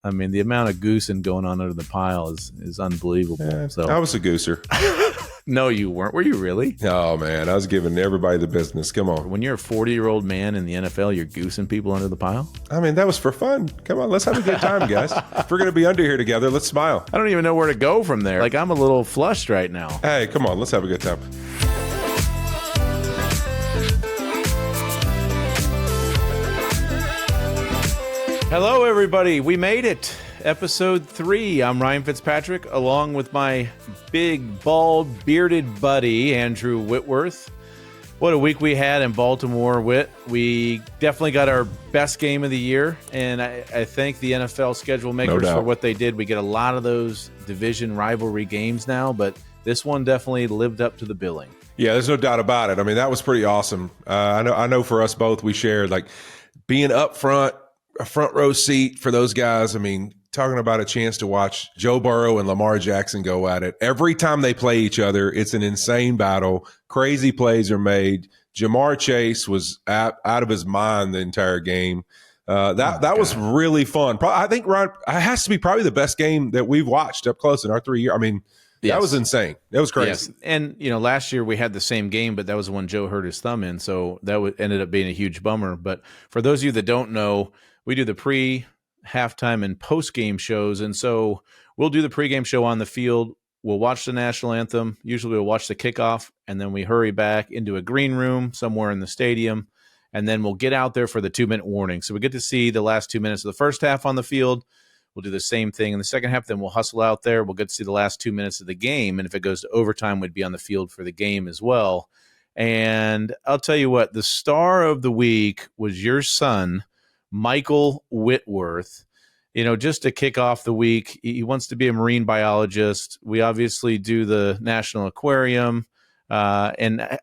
I mean, the amount of goosing going on under the pile is unbelievable. Yeah, so I was a gooser. No, you weren't. Were you really? Oh, man. I was giving everybody the business. Come on. When you're a 40-year-old man in the NFL, you're goosing people under the pile? I mean, that was for fun. Come on, let's have a good time, guys. If we're going to be under here together, let's smile. I don't even know where to go from there. Like, I'm a little flushed right now. Hey, come on. Let's have a good time. Hello, everybody. We made it. Episode 3. I'm Ryan Fitzpatrick, along with my big, bald, bearded buddy, Andrew Whitworth. What a week we had in Baltimore, Whit. We definitely got our best game of the year, and I thank the NFL schedule makers for what they did. We get a lot of those division rivalry games now, but this one definitely lived up to the billing. Yeah, there's no doubt about it. I mean, that was pretty awesome. I know for us both, we shared, like, being up front, a front row seat for those guys. I mean, talking about a chance to watch Joe Burrow and Lamar Jackson go at it. Every time they play each other, it's an insane battle. Crazy plays are made. Jamar Chase was out of his mind the entire game. That was really fun. I think, Ron, it has to be probably the best game that we've watched up close in our 3 years. I mean, yes. That was insane. That was crazy. Yes. And, last year we had the same game, but that was when Joe hurt his thumb in, so that ended up being a huge bummer. But for those of you that don't know, we do the pre-halftime and post-game shows, and so we'll do the pre-game show on the field. We'll watch the national anthem. Usually we'll watch the kickoff, and then we hurry back into a green room somewhere in the stadium, and then we'll get out there for the 2-minute warning. So we get to see the last 2 minutes of the first half on the field. We'll do the same thing in the second half. Then we'll hustle out there. We'll get to see the last 2 minutes of the game, and if it goes to overtime, we'd be on the field for the game as well. And I'll tell you what, the star of the week was your son, Michael Whitworth. Just to kick off the week, he wants to be a marine biologist. We obviously do the National Aquarium, and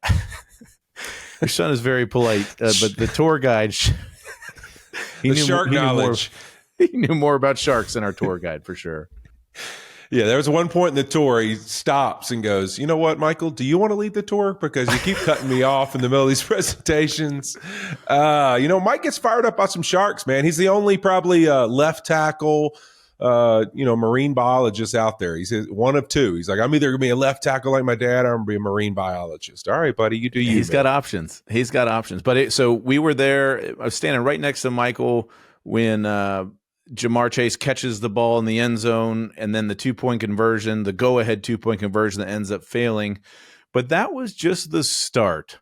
your son is very polite, but the tour guide, he knew more about sharks than our tour guide for sure. Yeah, there was one point in the tour, he stops and goes, "You know what, Michael, do you want to lead the tour? Because you keep cutting me off in the middle of these presentations." Mike gets fired up by some sharks, man. He's the only probably left tackle, marine biologist out there. He's one of two. He's like, I'm either going to be a left tackle like my dad or I'm going to be a marine biologist. All right, buddy, you do you. He's got options. But so we were there. I was standing right next to Michael when Jamar Chase catches the ball in the end zone, and then the 2-point conversion, the go-ahead 2-point conversion that ends up failing. But that was just the start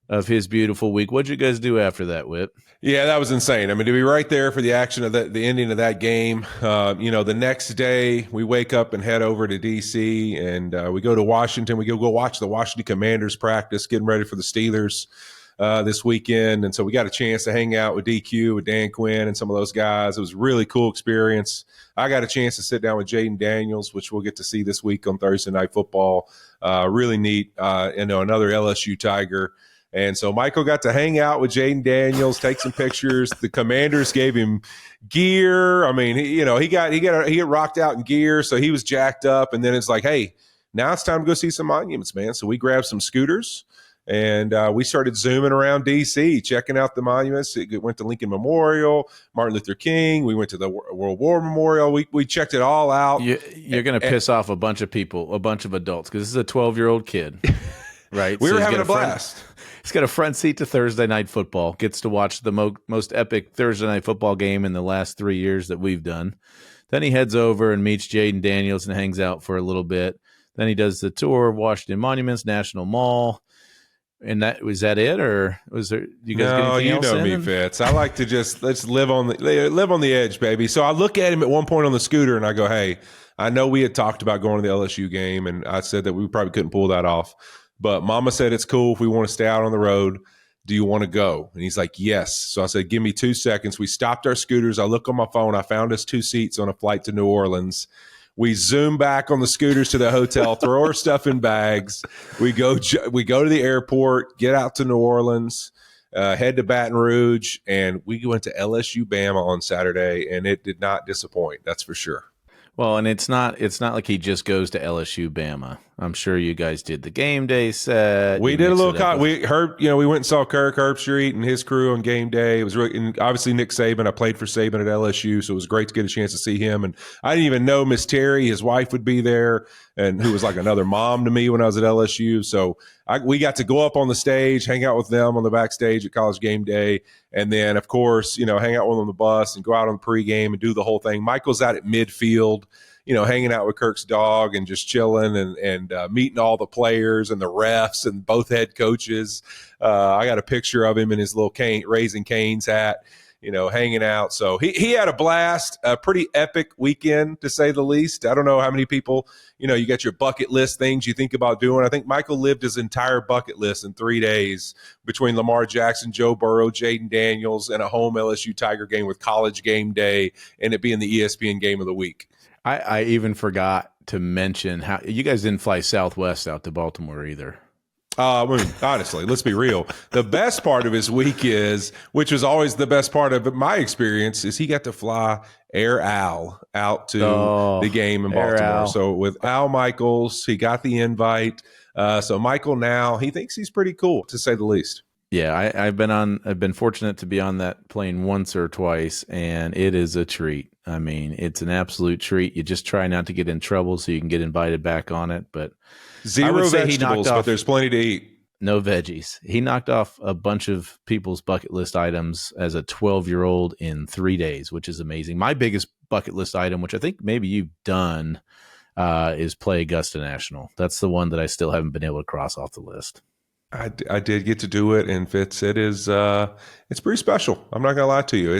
of his beautiful week. What'd you guys do after that, Whit? Yeah, that was insane. I mean, to be right there for the action of the ending of that game. The next day we wake up and head over to D.C. and we go to Washington. We go watch the Washington Commanders practice, getting ready for the Steelers this weekend. And so we got a chance to hang out with DQ, with Dan Quinn, and some of those guys. It was a really cool experience. I got a chance to sit down with Jaden Daniels, which we'll get to see this week on Thursday Night Football. Really neat. Another LSU Tiger. And so Michael got to hang out with Jaden Daniels, take some pictures. The Commanders gave him gear. I mean, he got rocked out in gear, so he was jacked up. And then it's like, hey, now it's time to go see some monuments, man. So we grabbed some scooters. And we started zooming around D.C., checking out the monuments. It went to Lincoln Memorial, Martin Luther King. We went to the World War Memorial. We checked it all out. You're going to piss off a bunch of people, a bunch of adults, because this is a 12-year-old kid, right? We were having a blast. He's got a front seat to Thursday Night Football, gets to watch the most epic Thursday Night Football game in the last 3 years that we've done. Then he heads over and meets Jaden Daniels and hangs out for a little bit. Then he does the tour of Washington Monuments, National Mall. And was that it, or was there? You guys get anything else? No, you know me, Fitz. I like to let's live on the edge, baby. So I look at him at one point on the scooter, and I go, "Hey, I know we had talked about going to the LSU game, and I said that we probably couldn't pull that off, but Mama said it's cool if we want to stay out on the road. Do you want to go?" And he's like, "Yes." So I said, "Give me 2 seconds." We stopped our scooters. I look on my phone. I found us 2 seats on a flight to New Orleans. We zoom back on the scooters to the hotel, throw our stuff in bags. We go to the airport, get out to New Orleans, head to Baton Rouge, and we went to LSU Bama on Saturday, and it did not disappoint. That's for sure. Well, and it's not like he just goes to LSU Bama. I'm sure you guys did the game day set. We did a little. We heard, we went and saw Kirk Herbstreit and his crew on game day. It was really, and obviously Nick Saban. I played for Saban at LSU, so it was great to get a chance to see him. And I didn't even know Miss Terry, his wife, would be there, and who was like another mom to me when I was at LSU. So we got to go up on the stage, hang out with them on the backstage at College Game Day, and then of course, hang out with them on the bus and go out on the pregame and do the whole thing. Michael's out at midfield, hanging out with Kirk's dog and just chilling and meeting all the players and the refs and both head coaches. I got a picture of him in his little Raising Cane's hat, hanging out. So he had a blast, a pretty epic weekend, to say the least. I don't know how many people, you got your bucket list things you think about doing. I think Michael lived his entire bucket list in 3 days between Lamar Jackson, Joe Burrow, Jaden Daniels, and a home LSU Tiger game with College Game Day and it being the ESPN game of the week. I even forgot to mention how you guys didn't fly Southwest out to Baltimore either. Honestly, let's be real. The best part of his week which was always the best part of my experience, is he got to fly Air Al out to the game in Baltimore. So with Al Michaels, he got the invite. So Michael now, he thinks he's pretty cool, to say the least. Yeah, I've been fortunate to be on that plane once or twice, and it is a treat. I mean, it's an absolute treat. You just try not to get in trouble so you can get invited back on it. But zero vegetables, but there's plenty to eat. No veggies. He knocked off a bunch of people's bucket list items as a 12-year-old in 3 days, which is amazing. My biggest bucket list item, which I think maybe you've done, is play Augusta National. That's the one that I still haven't been able to cross off the list. I did get to do it, and Fitz, it is it's pretty special. I'm not gonna lie to you.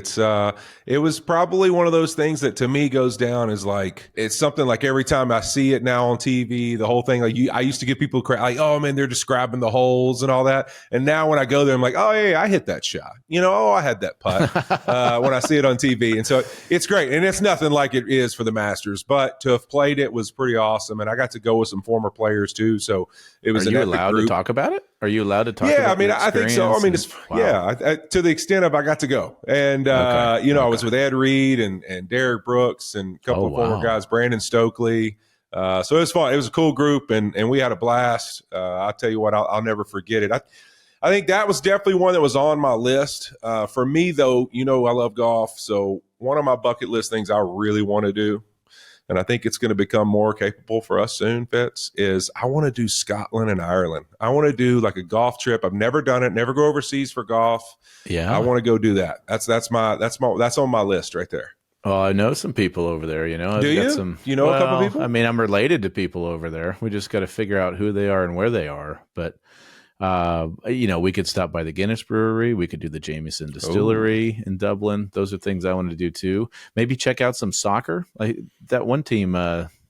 It was probably one of those things that to me goes down as like, it's something like every time I see it now on TV, the whole thing, like I used to give people credit, like, oh man, they're describing the holes and all that, and now when I go there, I'm like, oh yeah, I hit that shot, I had that putt when I see it on TV, and so it's great, and it's nothing like it is for the Masters, but to have played it was pretty awesome, and I got to go with some former players too, so it was. Are you allowed to talk about it? Are you allowed to talk about it? Yeah, I mean, I think so. I mean, wow. To the extent of I got to go. And, I was with Ed Reed and Derek Brooks and a couple of former guys, Brandon Stokely. So it was fun. It was a cool group, and we had a blast. I'll tell you what, I'll never forget it. I think that was definitely one that was on my list. For me, though, I love golf. So one of my bucket list things I really want to do, and I think it's going to become more capable for us soon, Fitz, is I want to do Scotland and Ireland. I want to do like a golf trip. I've never done it. Never go overseas for golf. Yeah, I want to go do that. That's on my list right there. Oh, I know some people over there. Do you? A couple people? I mean, I'm related to people over there. We just got to figure out who they are and where they are. But we could stop by the Guinness Brewery. We could do the Jameson Distillery in Dublin. Those are things I wanted to do too. Maybe check out some soccer. Like that one team,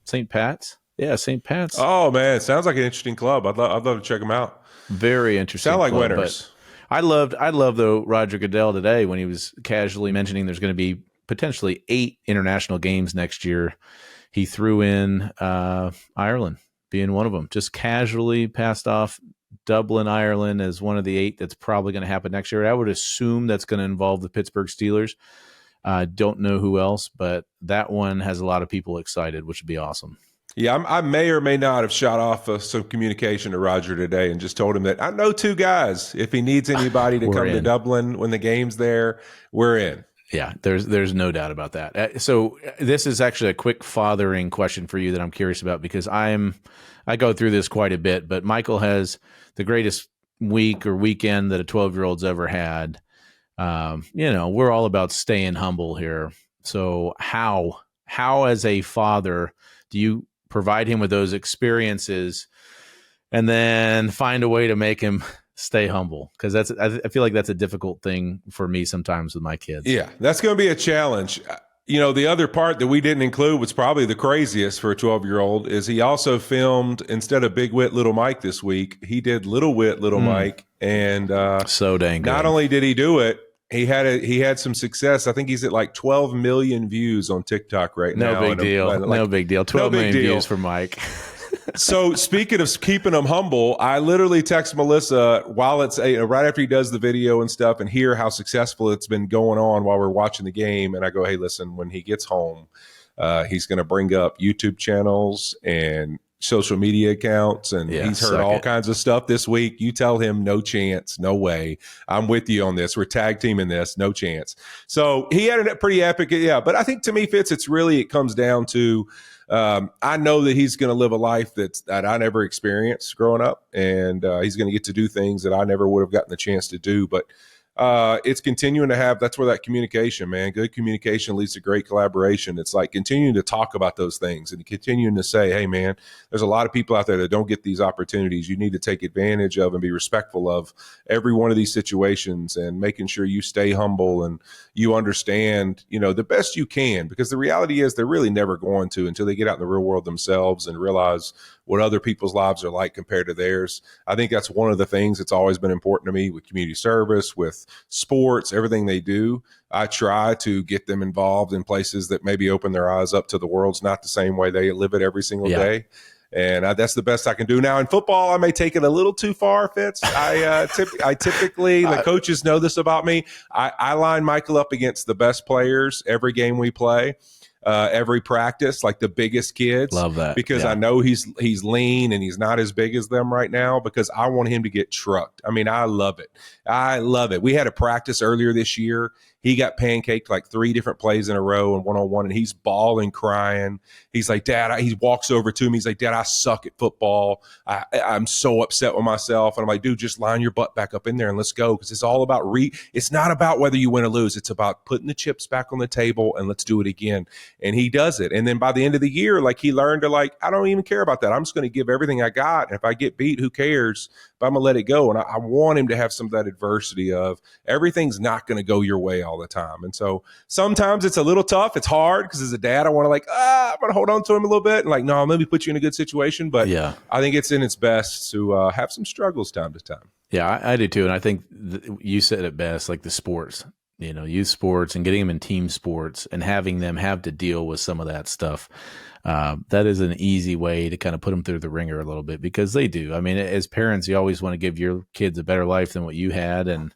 St. Pat's. Yeah, St. Pat's. Oh man, it sounds like an interesting club. I'd love to check them out. Very interesting. Sound like club, winners. I loved though Roger Goodell today when he was casually mentioning there's going to be potentially 8 international games next year. He threw in Ireland being one of them. Just casually passed off Dublin, Ireland as one of the 8 that's probably going to happen next year. I would assume that's going to involve the Pittsburgh Steelers. Don't know who else, but that one has a lot of people excited, which would be awesome. Yeah, I may or may not have shot off some communication to Roger today and just told him that I know 2 guys. If he needs anybody to come to Dublin when the game's there, we're in. Yeah, there's no doubt about that. So this is actually a quick fathering question for you that I'm curious about, because I go through this quite a bit, but Michael has the greatest week or weekend that a 12-year-old's ever had. We're all about staying humble here. So how as a father do you provide him with those experiences and then find a way to make him stay humble? Because I feel like that's a difficult thing for me sometimes with my kids. Yeah, that's going to be a challenge. The other part that we didn't include was probably the craziest for a 12-year-old is he also filmed, instead of Big Wit, Little Mike this week, he did Little Wit, Little Mike. And so dang good. Not only did he do it, he had some success. I think he's at like 12 million views on TikTok right now. No big deal. 12 million views for Mike. So speaking of keeping them humble, I literally text Melissa while it's right after he does the video and stuff and hear how successful it's been going on while we're watching the game. And I go, hey, listen, when he gets home, he's going to bring up YouTube channels and social media accounts. And he's heard all kinds of stuff this week. You tell him no chance, no way. I'm with you on this. We're tag teaming this, no chance. So he had a pretty epic. Yeah. But I think to me, Fitz, it comes down to, I know that he's going to live a life that I never experienced growing up, and he's going to get to do things that I never would have gotten the chance to do. But it's continuing to have, that's where that communication, man, good communication leads to great collaboration. It's like continuing to talk about those things and continuing to say, hey, man, there's a lot of people out there that don't get these opportunities. You need to take advantage of and be respectful of every one of these situations and making sure you stay humble and you understand, the best you can, because the reality is they're really never going to until they get out in the real world themselves and realize what other people's lives are like compared to theirs. I think that's one of the things that's always been important to me with community service, with sports, everything they do. I try to get them involved in places that maybe open their eyes up to the world's not the same way they live it every single day. And that's the best I can do. Now in football, I may take it a little too far, Fitz. I typically, the coaches know this about me. I line Michael up against the best players every game we play. Every practice, like the biggest kids. Love that. Because I know he's lean and he's not as big as them right now, because I want him to get trucked. I mean, I love it. I love it. We had a practice earlier this year. He got pancaked like 3 different plays in a row and one-on-one, and he's bawling, crying. He's like, Dad, he walks over to me. He's like, Dad, I suck at football. I'm so upset with myself. And I'm like, dude, just line your butt back up in there and let's go. Because it's all about it's not about whether you win or lose. It's about putting the chips back on the table and let's do it again. And he does it. And then by the end of the year, like, he learned to, like, I don't even care about that. I'm just going to give everything I got. And if I get beat, who cares? But I'm going to let it go. And I want him to have some of that adversity of everything's not going to go your way all the time. And so sometimes it's a little tough. It's hard because as a dad, I want to I'm going to hold on to him a little bit and like, no, let me put you in a good situation. But I think it's in its best to have some struggles time to time. Yeah, I do too. And I think you said it best, like the sports, youth sports and getting them in team sports and having them have to deal with some of that stuff. That is an easy way to kind of put them through the ringer a little bit, because they do. I mean, as parents, you always want to give your kids a better life than what you had. And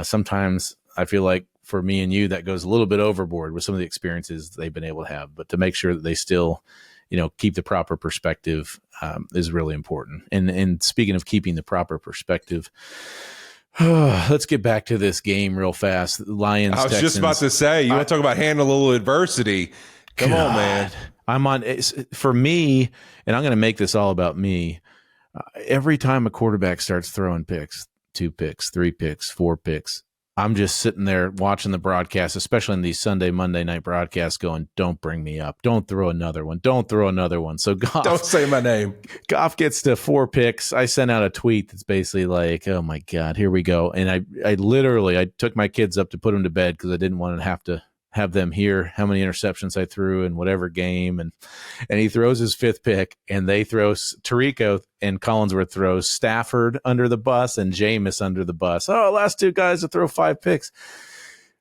sometimes I feel like for me and you, that goes a little bit overboard with some of the experiences they've been able to have. But to make sure that they still, keep the proper perspective is really important. And speaking of keeping the proper perspective, let's get back to this game real fast. Lions, I was just about to say, you want to talk about handling a little adversity. Come on, man. I'm on for me, and I'm going to make this all about me. Every time a quarterback starts throwing picks, 2 picks, 3 picks, 4 picks, I'm just sitting there watching the broadcast, especially in these Sunday, Monday night broadcasts, going, don't bring me up. Don't throw another one. Don't throw another one. So Goff, don't say my name. Goff gets to 4 picks. I sent out a tweet that's basically like, oh my God, here we go. And I literally took my kids up to put them to bed because I didn't want to have them hear how many interceptions I threw in whatever game. And he throws his 5th pick, and they throw Tirico and Collinsworth throws Stafford under the bus and Jameis under the bus. Oh, last 2 guys to throw 5 picks.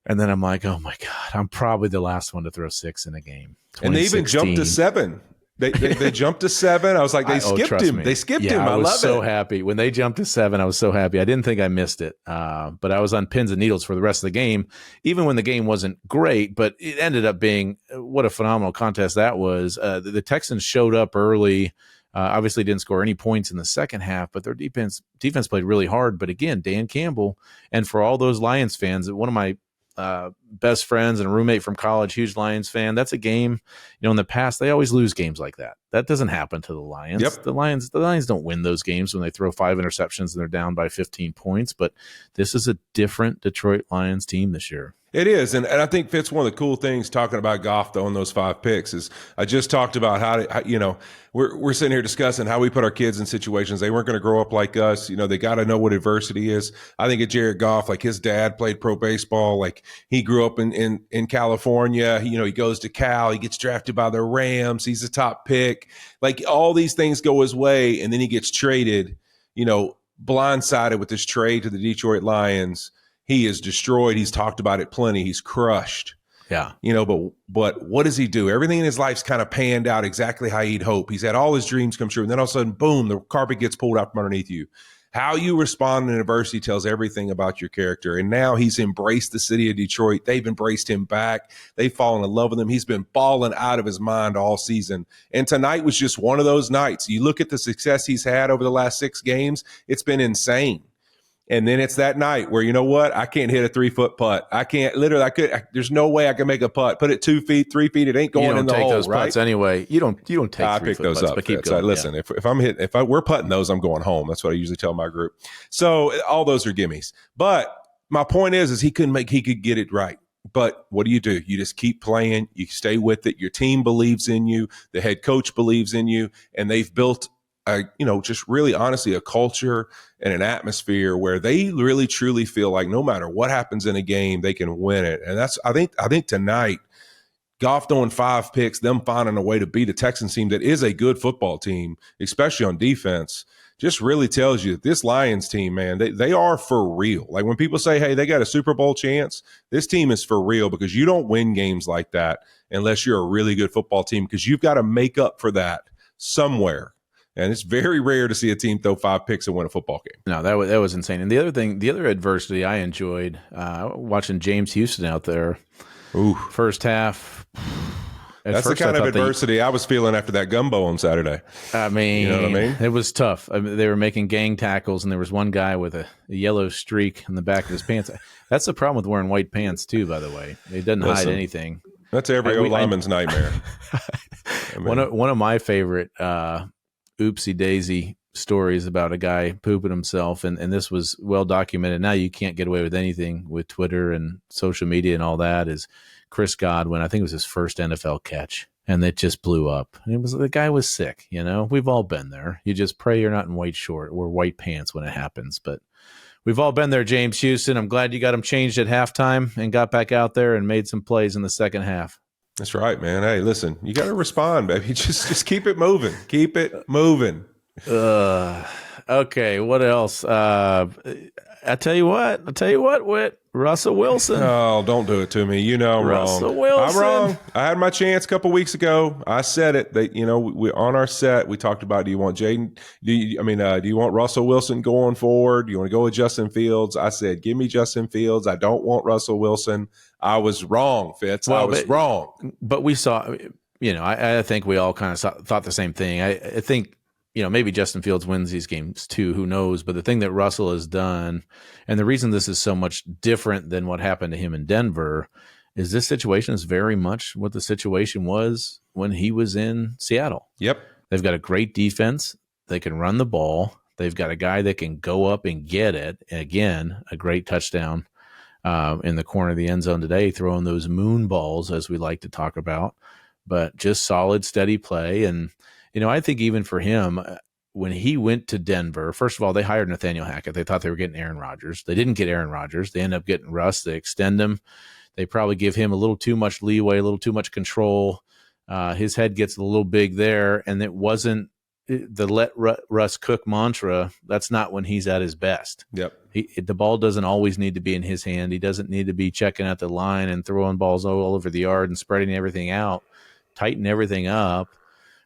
And then I'm like, oh my God, I'm probably the last one to throw 6 in a game. And they even jumped to 7. They jumped to 7. I was like, they skipped him. They skipped him. I was so happy when they jumped to 7. I was so happy. I didn't think I missed it, but I was on pins and needles for the rest of the game, even when the game wasn't great. But it ended up being what a phenomenal contest that was. The Texans showed up early. Obviously, didn't score any points in the second half, but their defense played really hard. But again, Dan Campbell, and for all those Lions fans, one of my best friends and a roommate from college, huge Lions fan. That's a game, in the past, they always lose games like that. That doesn't happen to the Lions. Yep. The Lions don't win those games when they throw 5 interceptions and they're down by 15 points. But this is a different Detroit Lions team this year. It is. And I think Fitz, one of the cool things talking about Goff, though, on those 5 picks is I just talked about how we're sitting here discussing how we put our kids in situations. They weren't going to grow up like us. They got to know what adversity is. I think of Jared Goff, like his dad played pro baseball. Like he grew up in California. He goes to Cal. He gets drafted by the Rams. He's a top pick. Like all these things go his way. And then he gets traded, blindsided with this trade to the Detroit Lions. He is destroyed. He's talked about it plenty. He's crushed. Yeah. But what does he do? Everything in his life's kind of panned out exactly how he'd hope. He's had all his dreams come true. And then all of a sudden, boom, the carpet gets pulled out from underneath you. How you respond in adversity tells everything about your character. And now he's embraced the city of Detroit. They've embraced him back. They've fallen in love with him. He's been balling out of his mind all season. And tonight was just one of those nights. You look at the success he's had over the last 6 games, it's been insane. And then it's that night where, you know what? I can't hit a 3-foot putt. I can't there's no way I can make a putt. Put it 2 feet, 3 feet. It ain't going in the hole, those right? Putts anyway. You don't take 3-foot those putts, up. but keep going. Listen, if we're putting those, I'm going home. That's what I usually tell my group. So all those are gimmies. But my point is he could get it right. But what do? You just keep playing. You stay with it. Your team believes in you. The head coach believes in you, and they've built just really honestly a culture and an atmosphere where they really truly feel like no matter what happens in a game, they can win it. And that's, I think tonight, Goff throwing 5 picks, them finding a way to beat a Texans team that is a good football team, especially on defense, just really tells you that this Lions team, man, they are for real. Like when people say, hey, they got a Super Bowl chance, this team is for real, because you don't win games like that unless you're a really good football team, because you've got to make up for that somewhere. And it's very rare to see a team throw 5 picks and win a football game. No, that was insane. And the other adversity I enjoyed, watching James Houston out there. Ooh. First half. That's the kind of adversity I was feeling after that gumbo on Saturday. I mean, you know what I mean? It was tough. I mean, they were making gang tackles, and there was one guy with a yellow streak in the back of his pants. That's the problem with wearing white pants, too, by the way. It doesn't hide anything. That's every O-lineman's nightmare. One of my favorite oopsie daisy stories about a guy pooping himself, and this was well documented. Now you can't get away with anything with Twitter and social media and all that. Is Chris Godwin? I think it was his first NFL catch, and it just blew up. And the guy was sick. We've all been there. You just pray you're not in white short or white pants when it happens, but we've all been there. James Houston, I'm glad you got him changed at halftime and got back out there and made some plays in the second half. That's right, man. Hey, listen, you got to respond, baby. Just keep it moving. Keep it moving. Okay, what else? I tell you what, Whit. Russell Wilson. Oh, don't do it to me. I'm Russell wrong. Wilson. I'm wrong. I had my chance a couple weeks ago. I said it. That we on our set. We talked about, do you want Jaden? Do you want Russell Wilson going forward? Do you want to go with Justin Fields? I said, give me Justin Fields. I don't want Russell Wilson. I was wrong, Fitz. I was wrong. But we saw. I think we all kind of thought the same thing. I think. Maybe Justin Fields wins these games too. Who knows? But the thing that Russell has done, and the reason this is so much different than what happened to him in Denver, is this situation is very much what the situation was when he was in Seattle. Yep. They've got a great defense. They can run the ball. They've got a guy that can go up and get it. And again, a great touchdown in the corner of the end zone today, throwing those moon balls, as we like to talk about. But just solid, steady play. And I think even for him, when he went to Denver, first of all, they hired Nathaniel Hackett. They thought they were getting Aaron Rodgers. They didn't get Aaron Rodgers. They end up getting Russ. They extend him. They probably give him a little too much leeway, a little too much control. His head gets a little big there, and it wasn't the let Russ cook mantra. That's not when he's at his best. Yep. The ball doesn't always need to be in his hand. He doesn't need to be checking at the line and throwing balls all over the yard and spreading everything out. Tighten everything up.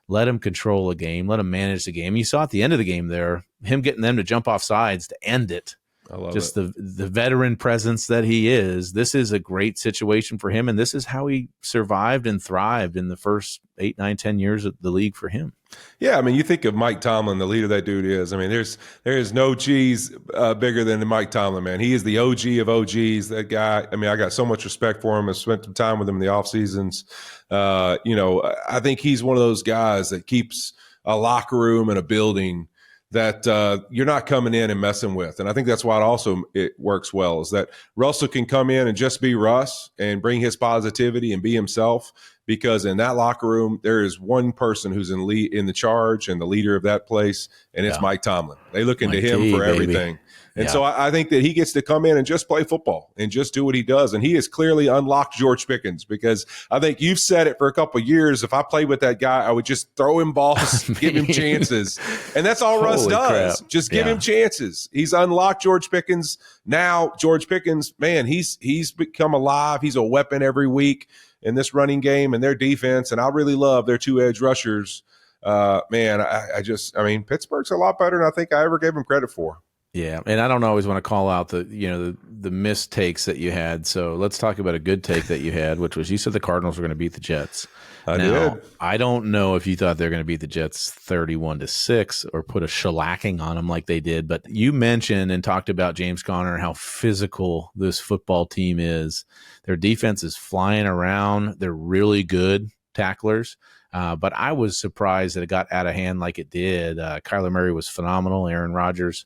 Let him control a game. Let him manage the game. You saw at the end of the game there, him getting them to jump off sides to end it. I love just it. the veteran presence that he is. This is a great situation for him, and this is how he survived and thrived in the first 8, 9, 10 years of the league for him. Yeah, you think of Mike Tomlin, the leader that dude is. There is no cheese bigger than Mike Tomlin, man. He is the OG of OGs. That guy. I got so much respect for him. I spent some time with him in the off seasons. I think he's one of those guys that keeps a locker room and a building that you're not coming in and messing with. And I think that's why it works well, is that Russell can come in and just be Russ and bring his positivity and be himself. because in that locker room, there is one person who's in the charge and the leader of that place, and it's Mike Tomlin. They look into him for everything. And so I think that he gets to come in and just play football and just do what he does. And he has clearly unlocked George Pickens, because I think you've said it for a couple of years. If I played with that guy, I would just throw him balls, give him chances. And that's all Russ does. Crap. Just give him chances. He's unlocked George Pickens. Now, George Pickens, man, he's become alive. He's a weapon every week in this running game and their defense. And I really love their two edge rushers. Man, I mean, Pittsburgh's a lot better than I think I ever gave him credit for. Yeah, and I don't always want to call out the missed takes that you had. So let's talk about a good take that you had, which was you said the Cardinals were going to beat the Jets. I did. I don't know if you thought they were going to beat the Jets 31-6 or put a shellacking on them like they did, but you mentioned and talked about James Conner and how physical this football team is. Their defense is flying around. They're really good tacklers. But I was surprised that it got out of hand like it did. Kyler Murray was phenomenal. Aaron Rodgers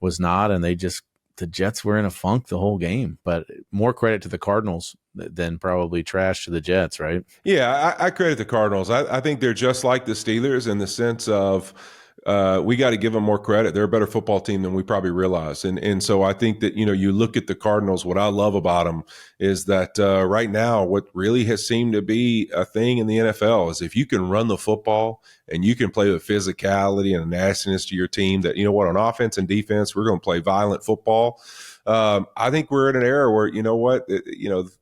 was not, and the Jets were in a funk the whole game. But more credit to the Cardinals than probably trash to the Jets, right? Yeah, I credit the Cardinals. I think they're just like the Steelers in the sense of we got to give them more credit. They're a better football team than we probably realize. And so I think that, you look at the Cardinals, what I love about them is that right now, what really has seemed to be a thing in the NFL is if you can run the football and you can play with physicality and a nastiness to your team, that, on offense and defense, we're going to play violent football. I think we're in an era where,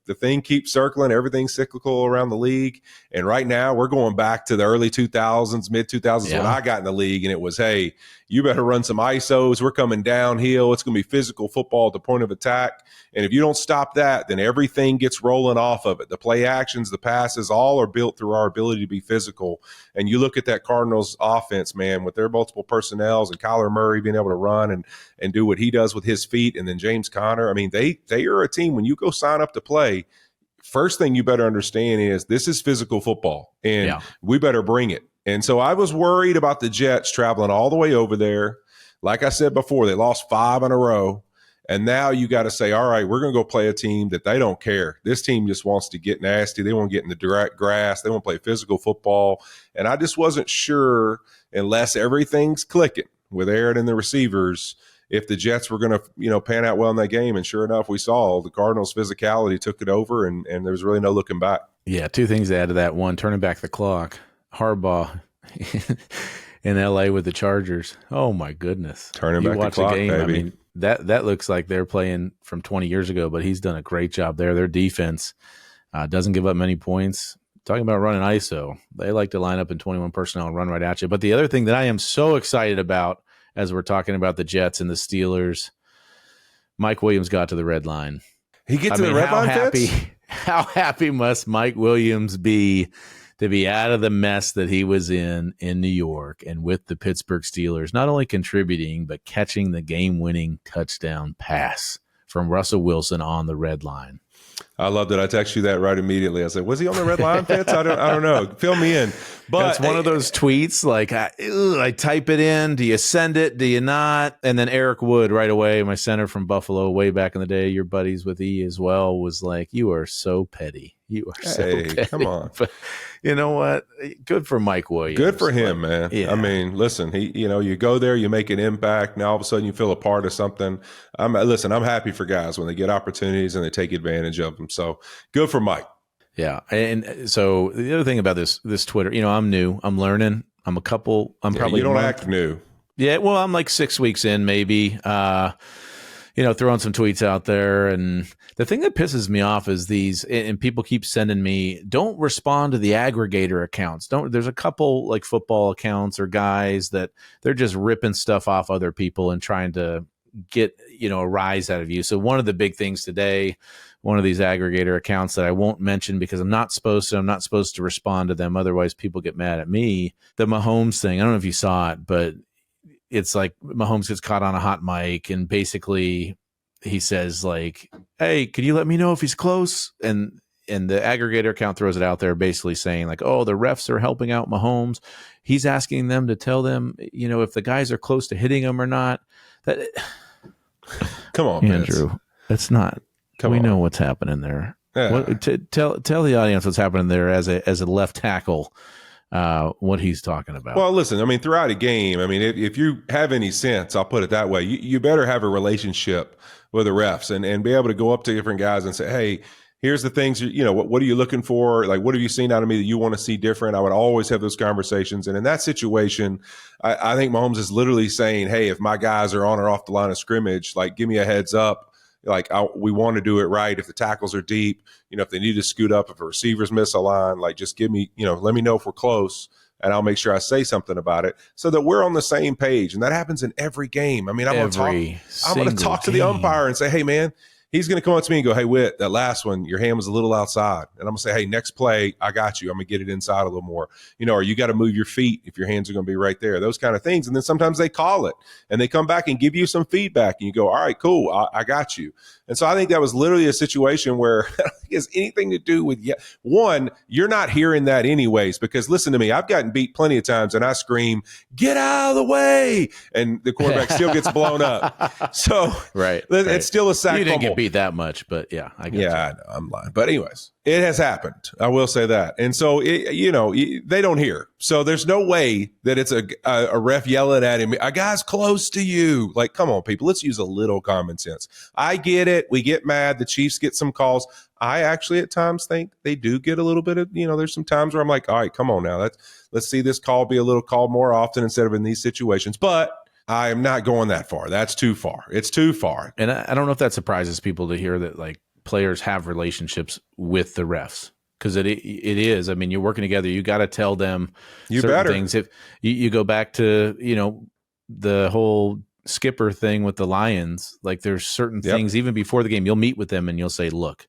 the thing keeps circling, everything's cyclical around the league. And right now we're going back to the early 2000s, mid 2000s when I got in the league, and it was, hey, you better run some ISOs. We're coming downhill. It's going to be physical football at the point of attack. And if you don't stop that, then everything gets rolling off of it. The play actions, the passes, all are built through our ability to be physical. And you look at that Cardinals offense, man, with their multiple personnels and Kyler Murray being able to run and do what he does with his feet, and then James Conner. I mean, they are a team. When you go sign up to play, first thing you better understand is this is physical football, and we better bring it. And so I was worried about the Jets traveling all the way over there. Like I said before, they lost 5 in a row. And now you got to say, all right, we're going to go play a team that they don't care. This team just wants to get nasty. They want to get in the direct grass. They want to play physical football. And I just wasn't sure, unless everything's clicking with Aaron and the receivers, if the Jets were going to, pan out well in that game. And sure enough, we saw the Cardinals' physicality took it over, and there was really no looking back. Yeah, 2 things to add to that. One, turning back the clock. Harbaugh in L.A. with the Chargers. Oh, my goodness. Turning back the clock, baby. I mean, that looks like they're playing from 20 years ago, but he's done a great job there. Their defense doesn't give up many points. Talking about running ISO, they like to line up in 21 personnel and run right at you. But the other thing that I am so excited about as we're talking about the Jets and the Steelers, Mike Williams got to the red line. He gets to the red line, Fitz? How happy must Mike Williams be to be out of the mess that he was in New York and with the Pittsburgh Steelers, not only contributing, but catching the game-winning touchdown pass from Russell Wilson on the red line. I loved it. I texted you that right immediately. I said, was he on the red line, Fitz? I don't know. Fill me in. But that's one of those tweets, like I type it in. Do you send it? Do you not? And then Eric Wood right away, my center from Buffalo way back in the day, your buddies with E as well, was like, you are so petty. You are so petty. Come on. But you know what? Good for Mike Williams. Good for him, man. Yeah. I mean, listen, you go there, you make an impact. Now all of a sudden you feel a part of something. I'm happy for guys when they get opportunities and they take advantage of them. So good for Mike. Yeah. And so the other thing about this Twitter, I'm new. I'm learning. Probably you don't act new. Yeah. Well, I'm like 6 weeks in, maybe. Throwing some tweets out there. And the thing that pisses me off is and people keep sending me, don't respond to the aggregator accounts. There's a couple like football accounts or guys that they're just ripping stuff off other people and trying to get, a rise out of you. So one of the big things today, one of these aggregator accounts that I won't mention because I'm not supposed to respond to them. Otherwise people get mad at me. The Mahomes thing, I don't know if you saw it, but it's like Mahomes gets caught on a hot mic and basically he says like, hey, could you let me know if he's close? And the aggregator account throws it out there basically saying like, oh, the refs are helping out Mahomes. He's asking them to tell them, if the guys are close to hitting him or not. Come on, Andrew. That's not. We know what's happening there. Yeah. Tell the audience what's happening there as a left tackle, what he's talking about. Well, listen, I mean, throughout a game, I mean, if you have any sense, I'll put it that way, you better have a relationship with the refs and be able to go up to different guys and say, hey, here's the things, what are you looking for? Like, what have you seen out of me that you want to see different? I would always have those conversations. And in that situation, I think Mahomes is literally saying, hey, if my guys are on or off the line of scrimmage, like, give me a heads up. Like, we want to do it right. If the tackles are deep, if they need to scoot up, if a receiver's miss a line, like, just give me, let me know if we're close, and I'll make sure I say something about it so that we're on the same page. And that happens in every game. I mean, I'm going to talk to the umpire and say, hey, man, he's going to come up to me and go, hey, Whit, that last one, your hand was a little outside. And I'm going to say, hey, next play, I got you. I'm going to get it inside a little more. Or you got to move your feet if your hands are going to be right there, those kind of things. And then sometimes they call it and they come back and give you some feedback and you go, all right, cool, I got you. And so I think that was literally a situation where it has anything to do with, one, you're not hearing that anyways, because listen to me, I've gotten beat plenty of times and I scream, get out of the way. And the quarterback still gets blown up. So right. It's still a sack You didn't fumble. Get beat that much, but yeah, I get I know, I'm lying. But anyways, it has happened. I will say that. And so, they don't hear. So there's no way that it's a ref yelling at him, a guy's close to you. Like, come on, people, let's use a little common sense. I get it. We get mad. The Chiefs get some calls. I actually at times think they do get a little bit of, there's some times where I'm like, all right, come on now. Let's see this call be a little called more often instead of in these situations. But I am not going that far. That's too far. It's too far. And I don't know if that surprises people to hear that, like, players have relationships with the refs, because it is. I mean, you're working together. You got to tell them certain things. If you go back to, the whole skipper thing with the Lions, like, there's certain things even before the game, you'll meet with them and you'll say, look,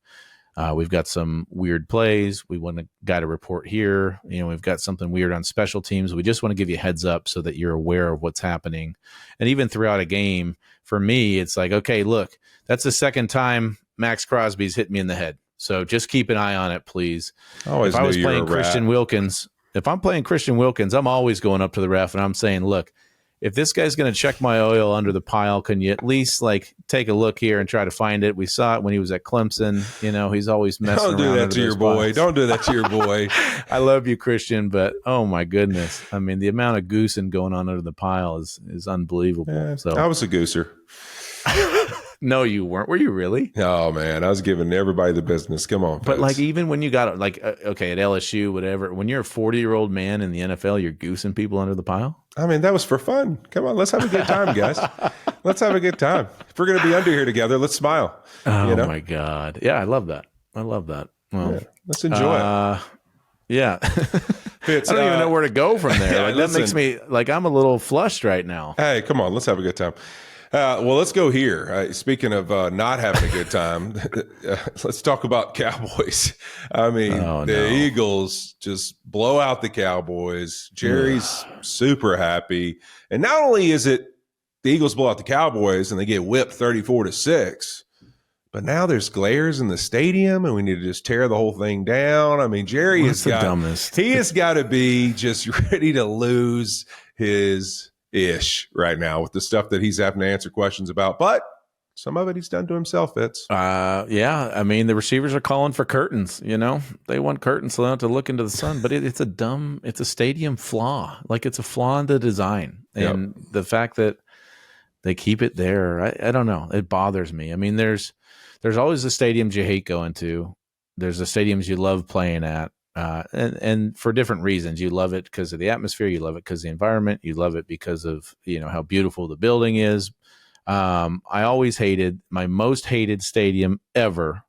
we've got some weird plays. We want a guy to report here. We've got something weird on special teams. We just want to give you a heads up so that you're aware of what's happening. And even throughout a game, for me, it's like, okay, look, that's the second time Max Crosby's hit me in the head. So just keep an eye on it, please. If I was playing Christian Wilkins, I'm always going up to the ref and I'm saying, look, if this guy's going to check my oil under the pile, can you at least, like, take a look here and try to find it? We saw it when he was at Clemson. He's always messing around. Don't do that to your boy. Don't do that to your boy. I love you, Christian, but oh my goodness. I mean, the amount of goosing going on under the pile is unbelievable. Yeah, so I was a gooser. No, you weren't. Were you really? Oh, man. I was giving everybody the business. Come on. But, like, even when you got, like, okay, at LSU, whatever, when you're a 40-year-old man in the NFL, you're goosing people under the pile? I mean, that was for fun. Come on. Let's have a good time, guys. Let's have a good time. If we're going to be under here together, let's smile. Oh, my God. Yeah, I love that. Well, yeah, let's enjoy it. Yeah. Fitz, I don't even know where to go from there. Yeah, like, that makes me, like, I'm a little flushed right now. Hey, come on. Let's have a good time. Well, let's go here. Speaking of not having a good time, let's talk about Cowboys. I mean, Eagles just blow out the Cowboys. Jerry's super happy. And not only is it the Eagles blow out the Cowboys and they get whipped 34-6, but now there's glares in the stadium and we need to just tear the whole thing down. I mean, Jerry has got to be just ready to lose his ish right now with the stuff that he's having to answer questions about, but some of it he's done to himself, Fitz. Yeah. I mean, the receivers are calling for curtains, they want curtains so they don't have to look into the sun, but it's a stadium flaw. Like, it's a flaw in the design. And the fact that they keep it there, I don't know. It bothers me. I mean, there's always the stadiums you hate going to. There's the stadiums you love playing at. And for different reasons. You love it because of the atmosphere. You love it because of the environment. You love it because of, how beautiful the building is. I always my most hated stadium ever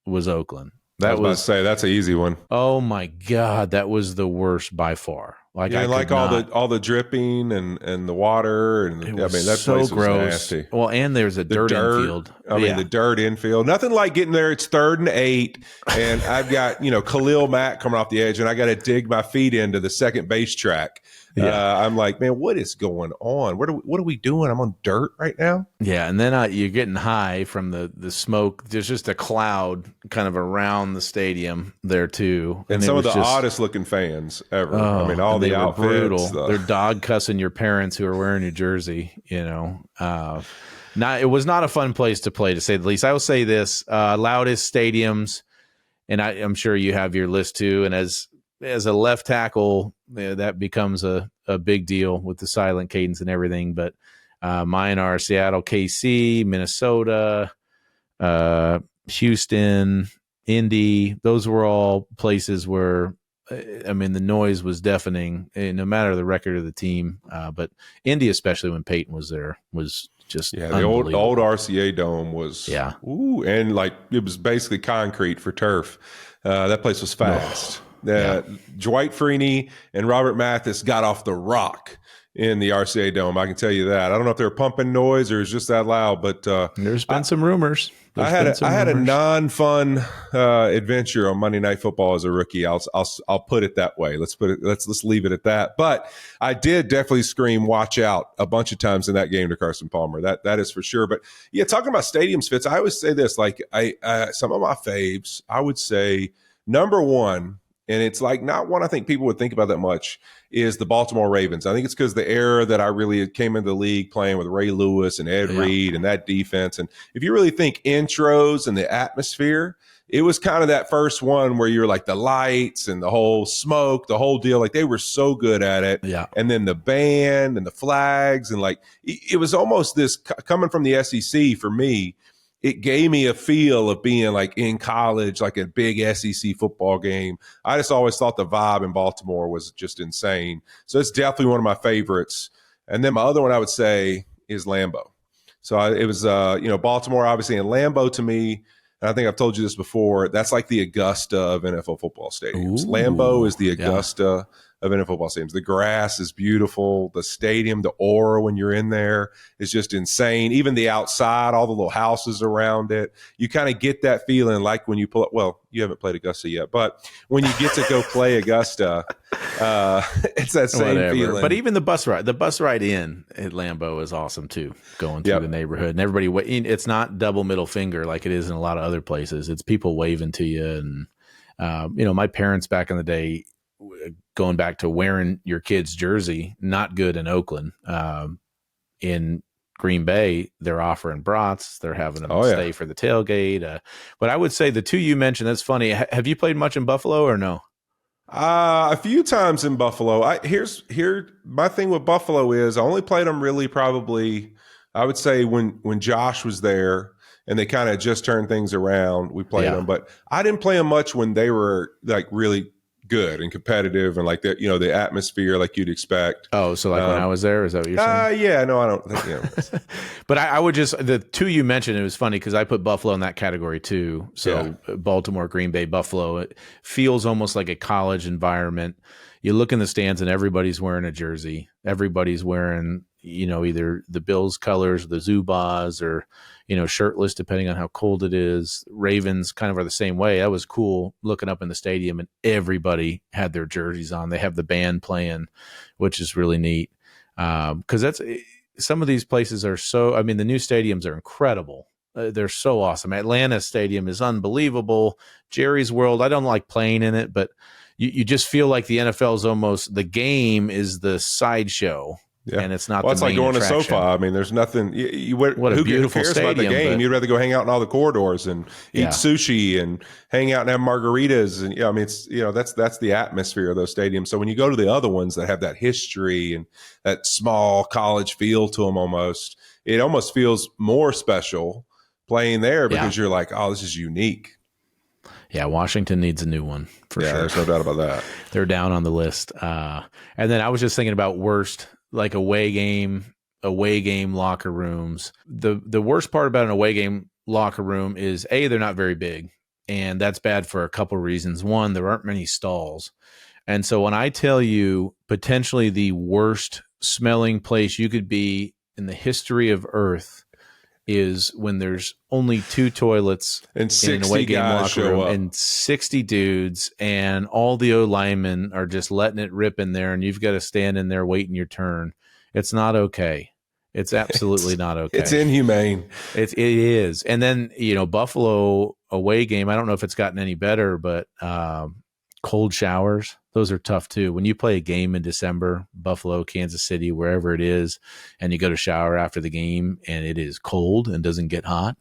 was Oakland. I was about to say, that's an easy one. Oh my God. That was the worst by far. Like, all the dripping and the water. And that so place was gross. nasty. Well, and there's a dirt infield. The dirt infield. Nothing like getting there. It's 3rd and 8. And I've got, Khalil Mack coming off the edge and I got to dig my feet into the second base track. I'm like, man, what is going on? What are we doing? I'm on dirt right now. Yeah. And then you're getting high from the smoke. There's just a cloud kind of around the stadium there too. And some of the oddest looking fans ever. I mean, all the outfits. Brutal. They're dog cussing your parents who are wearing your jersey, it was not a fun place to play, to say the least. I will say this, loudest stadiums and I'm sure you have your list too. And as a left tackle, that becomes a big deal with the silent cadence and everything. But mine are Seattle, KC, Minnesota, Houston, Indy. Those were all places where, I mean, the noise was deafening, no matter the record of the team. But Indy, especially when Peyton was there, was just the old RCA Dome was ooh, and like it was basically concrete for turf. That place was fast. Dwight Freeney and Robert Mathis got off the rock in the RCA Dome. I can tell you that. I don't know if they were pumping noise or it's just that loud, but there's been some rumors. I had a non-fun adventure on Monday Night Football as a rookie. I'll put it that way. Let's leave it at that. But I did definitely scream "Watch out" a bunch of times in that game to Carson Palmer. That is for sure. But yeah, talking about stadiums, Fitz, I always say this. Like some of my faves, I would say number one, and it's like not one I think people would think about that much, is the Baltimore Ravens. I think it's because the era that I really came into the league playing with Ray Lewis and Ed Reed and that defense. And if you really think intros and the atmosphere, it was kind of that first one where you're like the lights and the whole smoke, the whole deal. Like they were so good at it. Yeah. And then the band and the flags and like it was almost this coming from the SEC for me. It gave me a feel of being like in college, like a big SEC football game. I just always thought the vibe in Baltimore was just insane. So it's definitely one of my favorites. And then my other one I would say is Lambeau. So it was, Baltimore, obviously, and Lambeau to me, and I think I've told you this before, that's like the Augusta of NFL football stadiums. Ooh, Lambeau is the Augusta of NFL football stadiums. The grass is beautiful. The stadium, the aura when you're in there is just insane. Even the outside, all the little houses around it, you kind of get that feeling like when you pull up. Well, you haven't played Augusta yet, but when you get to go play Augusta, it's that same feeling. But even the bus ride in at Lambeau is awesome too. Going through the neighborhood and everybody, it's not double middle finger like it is in a lot of other places. It's people waving to you, and my parents back in the day, going back to wearing your kid's jersey, not good in Oakland. In Green Bay, they're offering brats. They're having them stay for the tailgate. But I would say the two you mentioned, that's funny. Have you played much in Buffalo or no? A few times in Buffalo. My thing with Buffalo is I only played them really probably, I would say when Josh was there and they kind of just turned things around, we played them. But I didn't play them much when they were like really good and competitive and like that, the atmosphere like you'd expect. Oh, so like when I was there, is that what you're saying? Yeah, no, I don't think, But I would just, the two you mentioned, it was funny because I put Buffalo in that category too. So Baltimore, Green Bay, Buffalo, it feels almost like a college environment. You look in the stands and everybody's wearing a jersey. Everybody's wearing, either the Bills colors, the Zubaz, or, shirtless, depending on how cold it is. Ravens kind of are the same way. That was cool looking up in the stadium and everybody had their jerseys on. They have the band playing, which is really neat. Because some of these places are the new stadiums are incredible. They're so awesome. Atlanta Stadium is unbelievable. Jerry's World, I don't like playing in it, but you just feel like the NFL is almost, the game is the sideshow. Yeah. And it's not. Well, it's like going attraction. to SoFi. I mean, there's nothing. Who cares about the game? You'd rather go hang out in all the corridors and eat sushi and hang out and have margaritas. And that's the atmosphere of those stadiums. So when you go to the other ones that have that history and that small college feel to them, it almost feels more special playing there because you're like, oh, this is unique. Yeah, Washington needs a new one for sure. There's no doubt about that. They're down on the list. And then I was just thinking about worst. Like away game locker rooms. The worst part about an away game locker room is they're not very big, and that's bad for a couple reasons. One, there aren't many stalls. And so when I tell you potentially the worst smelling place you could be in the history of Earth is when there's only 2 toilets and in an away game locker room and 60 dudes, and all the O linemen are just letting it rip in there, and you've got to stand in there waiting your turn. It's not okay. It's absolutely not okay. It's inhumane. It is. And then, Buffalo away game, I don't know if it's gotten any better, but cold showers, those are tough too. When you play a game in December, Buffalo, Kansas City, wherever it is, and you go to shower after the game and it is cold and doesn't get hot,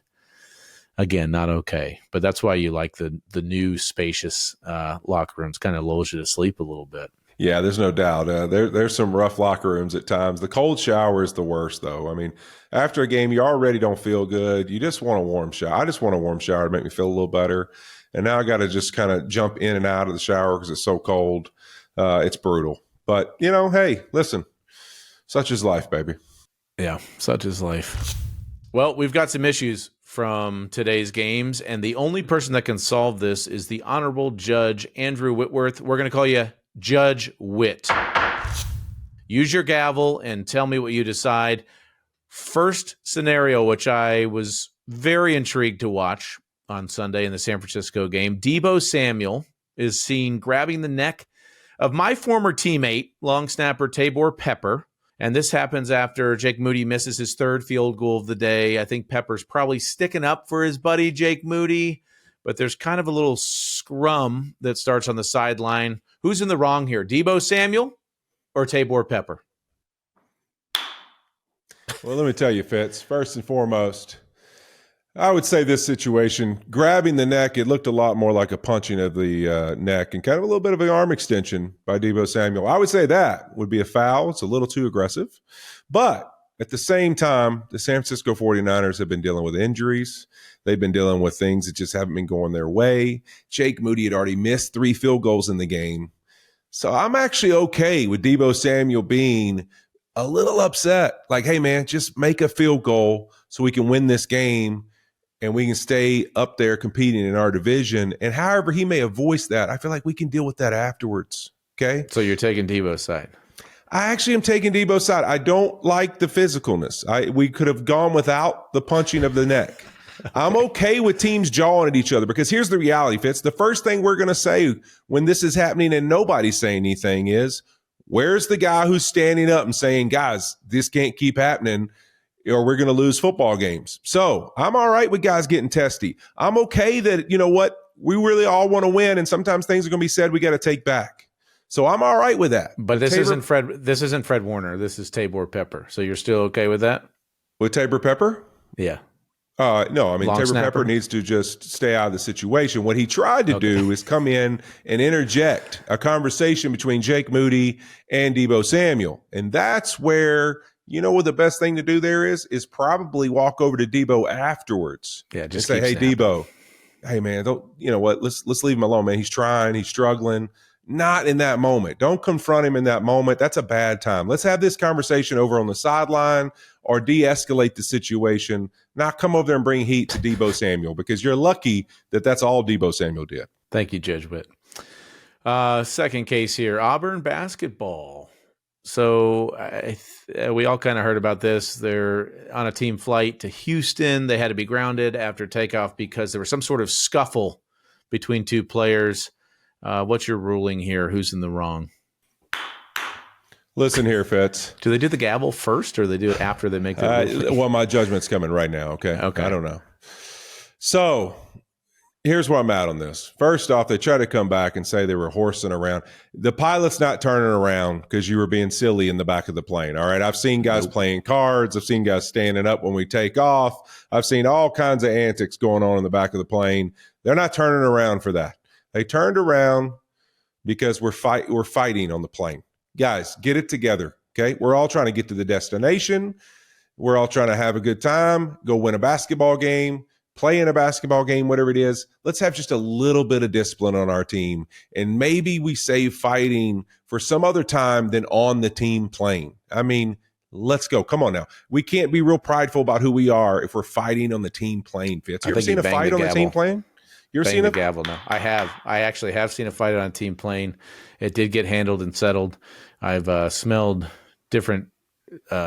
again, not okay. But that's why you like the new spacious locker rooms. Kind of lulls you to sleep a little bit. Yeah, there's no doubt. There's some rough locker rooms at times. The cold shower is the worst, though. I mean, after a game, you already don't feel good. You just want a warm shower. I just want a warm shower to make me feel a little better. And now I got to just kind of jump in and out of the shower because it's so cold. It's brutal. But, hey, listen, such is life, baby. Yeah, such is life. Well, we've got some issues from today's games, and the only person that can solve this is the Honorable Judge Andrew Whitworth. We're going to call you Judge Whit. Use your gavel and tell me what you decide. First scenario, which I was very intrigued to watch on Sunday in the San Francisco game, Deebo Samuel is seen grabbing the neck of my former teammate, long snapper Tabor Pepper. And this happens after Jake Moody misses his third field goal of the day. I think Pepper's probably sticking up for his buddy Jake Moody, but there's kind of a little scrum that starts on the sideline. Who's in the wrong here, Deebo Samuel or Tabor Pepper? Well, let me tell you, Fitz, first and foremost, I would say this situation, grabbing the neck, it looked a lot more like a punching of the neck and kind of a little bit of an arm extension by Deebo Samuel. I would say that would be a foul. It's a little too aggressive. But at the same time, the San Francisco 49ers have been dealing with injuries. They've been dealing with things that just haven't been going their way. Jake Moody had already missed 3 field goals in the game. So I'm actually okay with Deebo Samuel being a little upset. Like, hey, man, just make a field goal so we can win this game and we can stay up there competing in our division. And however he may have voiced that, I feel like we can deal with that afterwards, okay? So you're taking Deebo's side. I actually am taking Deebo's side. I don't like the physicalness. We could have gone without the punching of the neck. I'm okay with teams jawing at each other because here's the reality, Fitz. The first thing we're going to say when this is happening and nobody's saying anything is, where's the guy who's standing up and saying, guys, this can't keep happening or we're going to lose football games? So I'm all right with guys getting testy. I'm okay that, you know what, we really all want to win and sometimes things are going to be said we got to take back. So I'm all right with that. But this isn't Fred Warner. This is Tabor Pepper. So you're still okay with that? With Tabor Pepper? Yeah. No, I mean, Tabor Pepper needs to just stay out of the situation. What he tried to do is come in and interject a conversation between Jake Moody and Deebo Samuel. And that's where, you know what the best thing to do there is probably walk over to Deebo afterwards. Yeah, just say, hey, snapping. Deebo, hey, man, you know what? Let's leave him alone, man. He's trying. He's struggling. Not in that moment. Don't confront him in that moment. That's a bad time. Let's have this conversation over on the sideline or de-escalate the situation, not come over there and bring heat to Deebo Samuel because you're lucky that that's all Deebo Samuel did. Thank you, Judge Whit. Second case here, Auburn basketball. So we all kind of heard about this. They're on a team flight to Houston. They had to be grounded after takeoff because there was some sort of scuffle between two players. What's your ruling here? Who's in the wrong? Listen here, Fitz. Do they do the gavel first or do they do it after they make the ruling? Well, my judgment's coming right now, okay? Okay. I don't know. So here's where I'm at on this. First off, they try to come back and say they were horsing around. The pilot's not turning around because you were being silly in the back of the plane, all right? I've seen guys playing cards. I've seen guys standing up when we take off. I've seen all kinds of antics going on in the back of the plane. They're not turning around for that. They turned around because we're fighting on the plane. Guys, get it together, okay? We're all trying to get to the destination. We're all trying to have a good time, go win a basketball game, play in a basketball game, whatever it is. Let's have just a little bit of discipline on our team. And maybe we save fighting for some other time than on the team plane. I mean, let's go. Come on now. We can't be real prideful about who we are if we're fighting on the team plane, Fitz. You ever seen a fight on the team plane? You ever seen the gavel? No, I have. I actually have seen a fight on a team plane. It did get handled and settled. I've smelled different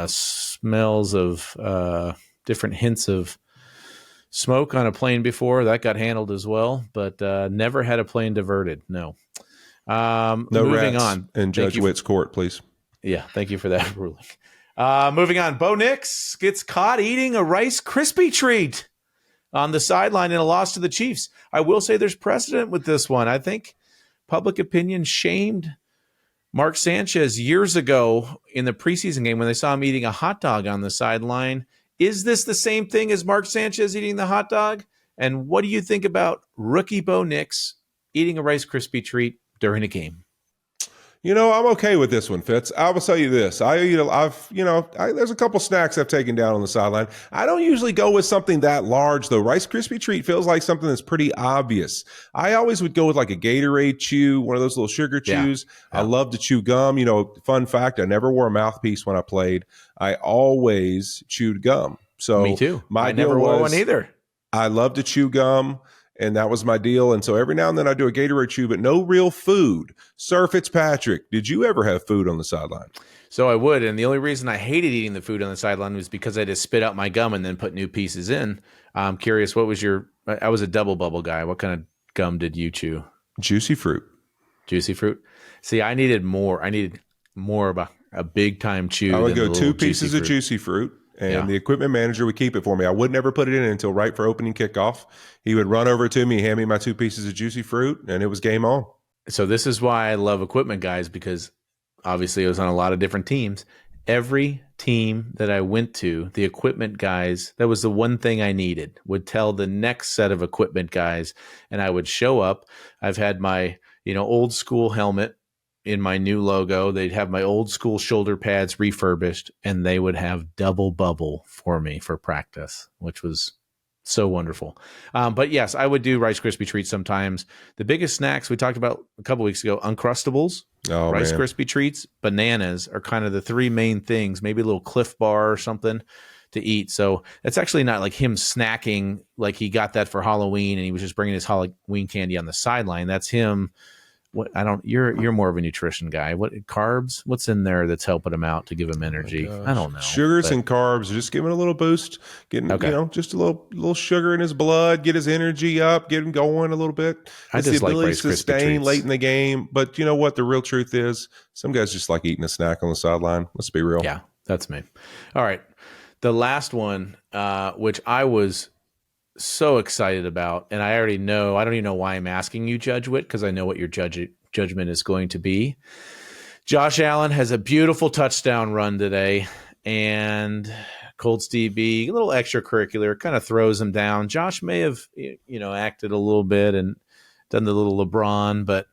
smells of different hints of smoke on a plane before. That got handled as well, but never had a plane diverted. No. No moving rats on. in Judge Whit's court, please. Yeah, thank you for that ruling. Moving on. Bo Nix gets caught eating a Rice Krispie treat on the sideline in a loss to the Chiefs. I will say there's precedent with this one. I think public opinion shamed Mark Sanchez years ago in the preseason game when they saw him eating a hot dog on the sideline. Is this the same thing as Mark Sanchez eating the hot dog? And what do you think about rookie Bo Nix eating a Rice Krispie treat during a game? I'm okay with this one, Fitz. I will tell you this. There's a couple snacks I've taken down on the sideline. I don't usually go with something that large, though. Rice Krispie treat feels like something that's pretty obvious. I always would go with like a Gatorade chew, one of those little sugar chews. Yeah. I love to chew gum. Fun fact, I never wore a mouthpiece when I played. I always chewed gum. So me too. I never wore one either. I love to chew gum. And that was my deal. And so every now and then I do a Gatorade chew, but no real food. Sir Fitzpatrick, did you ever have food on the sideline? So I would. And the only reason I hated eating the food on the sideline was because I just spit out my gum and then put new pieces in. I'm curious, I was a double bubble guy. What kind of gum did you chew? Juicy fruit. Juicy fruit. See, I needed more. I needed more of a big time chew. I would go 2 pieces of juicy fruit. And the equipment manager would keep it for me. I would never put it in until right for opening kickoff. He would run over to me, hand me my 2 pieces of juicy fruit, and it was game on. So this is why I love equipment guys, because obviously it was on a lot of different teams. Every team that I went to, the equipment guys, that was the one thing I needed, would tell the next set of equipment guys, and I would show up. I've had my old school helmet in my new logo. They'd have my old school shoulder pads refurbished, and they would have double bubble for me for practice, which was so wonderful. But yes, I would do Rice Krispie treats sometimes. The biggest snacks we talked about a couple weeks ago, Uncrustables, Rice Krispie treats, bananas are kind of the 3 main things, maybe a little Cliff Bar or something to eat. So it's actually not like him snacking, like he got that for Halloween and he was just bringing his Halloween candy on the sideline. That's him. You're more of a nutrition guy. What carbs? What's in there that's helping him out to give him energy? I don't know. Sugars and carbs, just giving a little boost, getting just a little sugar in his blood, get his energy up, get him going a little bit. It's the ability to sustain late in the game. But you know what? The real truth is, some guys just like eating a snack on the sideline. Let's be real. Yeah, that's me. All right, the last one, which I was so excited about, and I already know, I don't even know why I'm asking you, Judge Whit, because I know what your judgment is going to be. Josh Allen has a beautiful touchdown run today, and Colts DB, a little extracurricular, kind of throws him down. Josh may have, acted a little bit and done the little LeBron, but